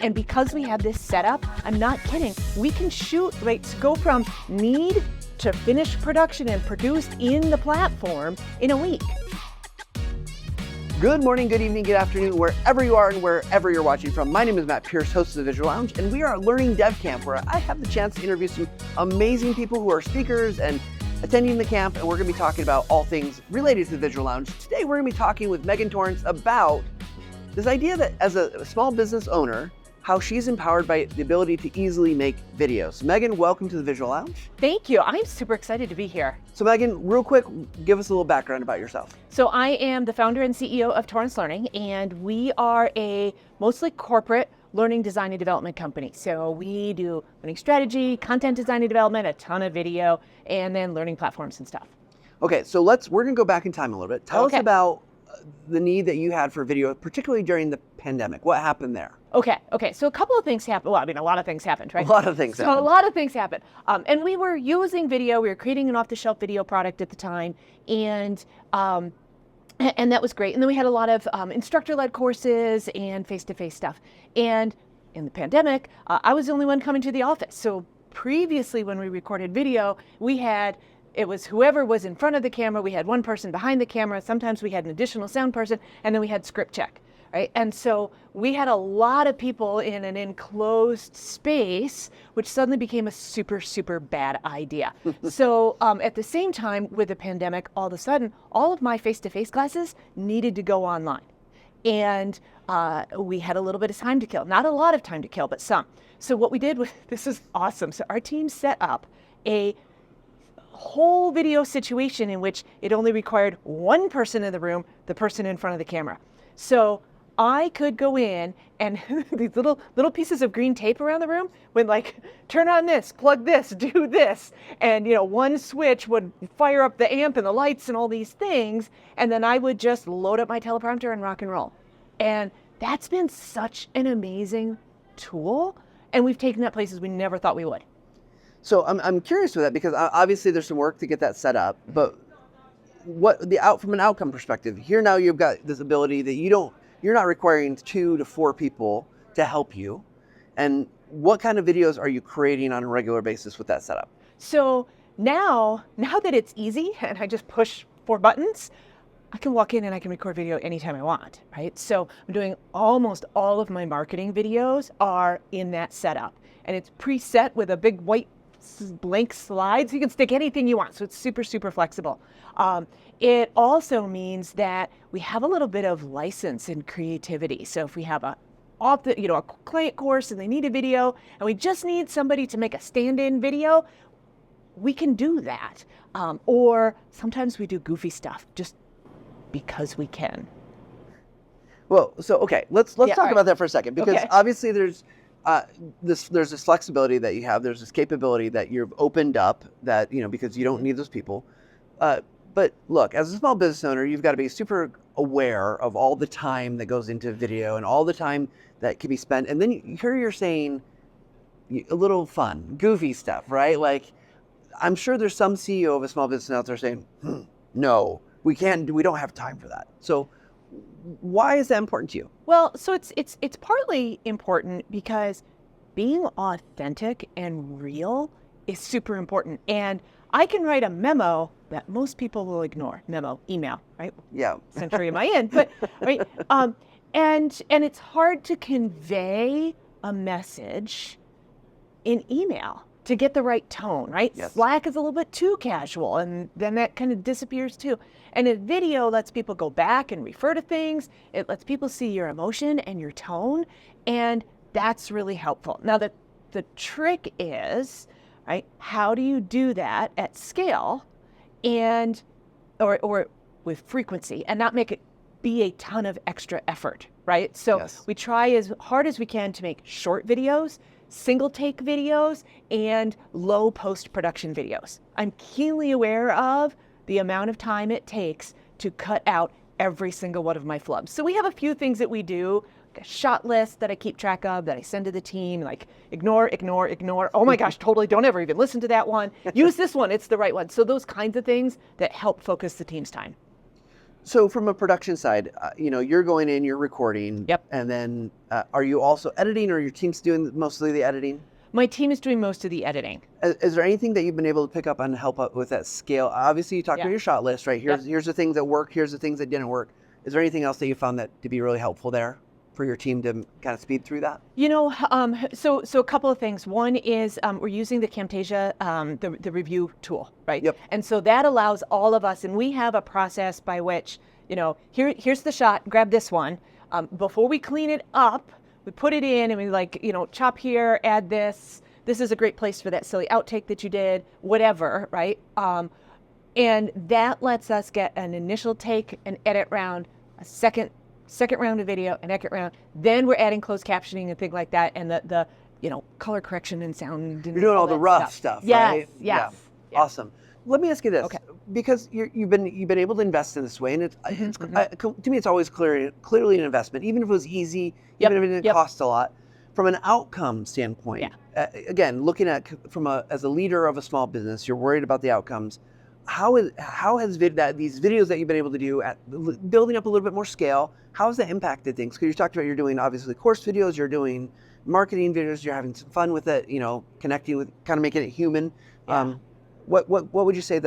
And because we have this setup, I'm not kidding, we can shoot, right, go from need to finished production and produced in the platform in a week. Good morning, good evening, good afternoon, wherever you are and wherever you're watching from. My name is Matt Pierce, host of the Visual Lounge, and we are Learning Dev Camp, where I have the chance to interview some amazing people who are speakers and attending the camp, and we're going to be talking about all things related to the Visual Lounge. Today, we're going to be talking with Megan Torrance about this idea that as a small business owner, how she's empowered by the ability to easily make videos. Megan, welcome to the Visual Lounge. Thank you. I'm super excited to be here. So Megan, real quick, give us a little background about yourself. So I am the founder and CEO of TorranceLearning, and we are a mostly corporate learning design and development company. So we do learning strategy, content design and development, a ton of video, and then learning platforms and stuff. Okay, so we're gonna go back in time a little bit. Tell us about the need that you had for video, particularly during the pandemic. What happened there? Okay. So a couple of things happened. Well, I mean, a lot of things happened, right? A lot of things happened. A lot of things happened. And we were using video. We were creating an off-the-shelf video product at the time, and that was great. And then we had a lot of instructor-led courses and face-to-face stuff. And in the pandemic, I was the only one coming to the office. So previously, when we recorded video, it was whoever was in front of the camera. We had one person behind the camera. Sometimes we had an additional sound person, and then we had script check, right? And so we had a lot of people in an enclosed space, which suddenly became a super, super bad idea. So at the same time with the pandemic, all of a sudden, all of my face-to-face classes needed to go online. And we had a little bit of time to kill. Not a lot of time to kill, but some. So what we did was, this is awesome. So our team set up a whole video situation in which it only required one person in the room, the person in front of the camera. So I could go in and these little pieces of green tape around the room would like, turn on this, plug this, do this. And one switch would fire up the amp and the lights and all these things. And then I would just load up my teleprompter and rock and roll. And that's been such an amazing tool. And we've taken that places we never thought we would. So I'm curious with that, because obviously there's some work to get that set up, but from an outcome perspective, here now you've got this ability that you're not requiring 2 to 4 people to help you. And what kind of videos are you creating on a regular basis with that setup? So now that it's easy and I just push 4 buttons, I can walk in and I can record video anytime I want, right? So I'm doing almost all of my marketing videos are in that setup, and it's preset with a big white blank slide, so you can stick anything you want. So it's super, super flexible. It also means that we have a little bit of license and creativity. So if we have a client course and they need a video and we just need somebody to make a stand-in video, we can do that. Or sometimes we do goofy stuff just because we can. Well, so okay, let's talk about that for a second, because obviously there's this flexibility that you have. There's this capability that you've opened up that, because you don't need those people. But look, as a small business owner, you've got to be super aware of all the time that goes into video and all the time that can be spent. And then here you're saying a little fun, goofy stuff, right? Like, I'm sure there's some CEO of a small business out there saying, no, we don't have time for that. So why is that important to you? Well, so it's partly important because being authentic and real is super important. And I can write a memo that most people will ignore. Memo, email, right? Yeah. Century am I in? But right, and it's hard to convey a message in email to get the right tone, right? Yes. Slack is a little bit too casual, and then that kind of disappears too. And a video lets people go back and refer to things. It lets people see your emotion and your tone, and that's really helpful. Now, the trick is, right, how do you do that at scale and or with frequency and not make it be a ton of extra effort, right? So we try as hard as we can to make short videos, single take videos, and low post-production videos. I'm keenly aware of the amount of time it takes to cut out every single one of my flubs. So we have a few things that we do, a shot list that I keep track of that I send to the team, like ignore. Oh my gosh, totally, don't ever even listen to that one. Use this one, it's the right one. So those kinds of things that help focus the team's time. So from a production side, you're going in, you're recording. Yep. And then are you also editing, or your team's doing mostly the editing? My team is doing most of the editing. Is there anything that you've been able to pick up on to help out with that scale? Obviously, you talked about your shot list, right? Here's the things that work. Here's the things that didn't work. Is there anything else that you found that to be really helpful there for your team to kind of speed through that? So a couple of things. One is we're using the Camtasia, the review tool, right? Yep. And so that allows all of us, and we have a process by which, here's the shot, grab this one. Before we clean it up, we put it in and we chop here, add this. This is a great place for that silly outtake that you did, whatever, right? And that lets us get an initial take, an edit round, a second round of video, an edit round. Then we're adding closed captioning and things like that, and the color correction and sound. And you're doing all the rough stuff, right? Yes. Yeah. Awesome. Let me ask you this, because you've been able to invest in this way, and to me it's always clearly an investment, even if it was easy, even if it didn't cost a lot. From an outcome standpoint, again, looking at as a leader of a small business, you're worried about the outcomes. How has these videos that you've been able to do at building up a little bit more scale, how has that impacted things? Because you talked about you're doing obviously course videos, you're doing marketing videos, you're having some fun with it, connecting with, kind of making it human. Yeah. What would you say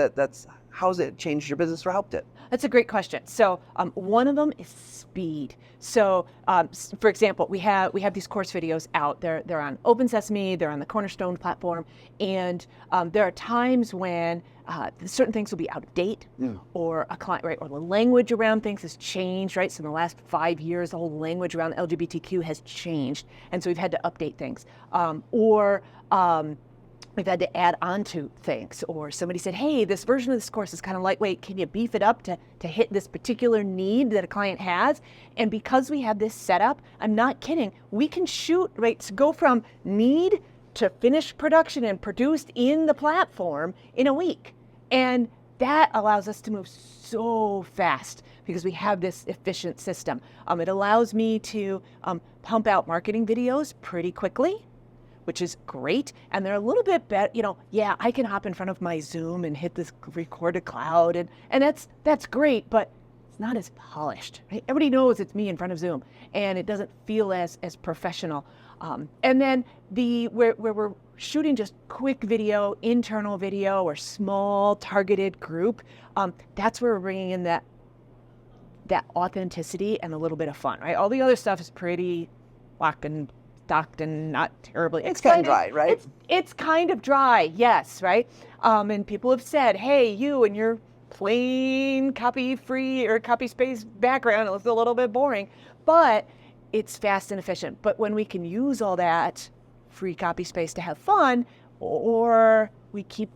how has it changed your business or helped it? That's a great question. So one of them is speed. So for example, we have these course videos out. They're on Open Sesame, they're on the Cornerstone platform, and there are times when certain things will be out of date, or a client, right, or the language around things has changed, right? So in the last 5 years, the whole language around LGBTQ has changed, and so we've had to update things, we've had to add on to things, or somebody said, hey, this version of this course is kind of lightweight. Can you beef it up to hit this particular need that a client has? And because we have this set up, I'm not kidding, we can shoot, right, to go from need to finished production and produced in the platform in a week. And that allows us to move so fast because we have this efficient system. It allows me to pump out marketing videos pretty quickly, which is great. And they're a little bit better, I can hop in front of my Zoom and hit this record to cloud, and that's great, but it's not as polished, right? Everybody knows it's me in front of Zoom, and it doesn't feel as professional. And then where we're shooting just quick video, internal video, or small targeted group, that's where we're bringing in that authenticity and a little bit of fun, right? All the other stuff is pretty locked and stocked and not terribly exciting. It's kind of dry, right? It's kind of dry, yes, right? And people have said, hey, you and your plain copy-free or copy-space background, it looks a little bit boring, but it's fast and efficient. But when we can use all that free copy space to have fun, or we keep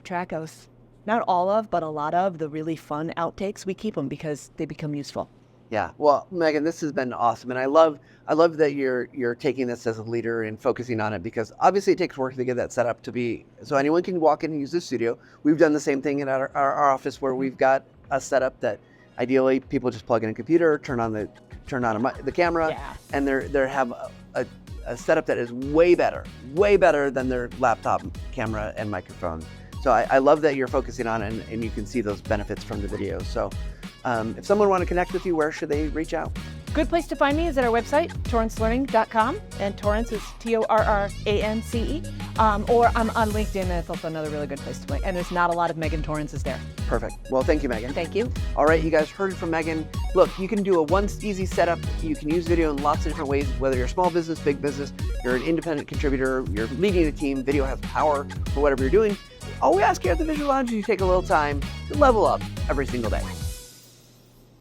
track of, not all of, but a lot of the really fun outtakes, we keep them because they become useful. Yeah. Well, Megan, this has been awesome, and I love that you're taking this as a leader and focusing on it, because obviously it takes work to get that set up to be so anyone can walk in and use the studio. We've done the same thing in our office, where we've got a setup that ideally people just plug in a computer, turn on the camera, and they have a setup that is way better than their laptop camera and microphone. So I love that you're focusing on it, and you can see those benefits from the videos. So if someone want to connect with you, where should they reach out? Good place to find me is at our website, TorranceLearning.com, and Torrance is Torrance. Or I'm on LinkedIn, and that's also another really good place to play. And there's not a lot of Megan Torrances there. Perfect. Well, thank you, Megan. Thank you. All right, you guys heard it from Megan. Look, you can do one easy setup. You can use video in lots of different ways, whether you're a small business, big business, you're an independent contributor, you're leading a team, video has power for whatever you're doing. All we ask here at the Visual Lounge is you take a little time to level up every single day.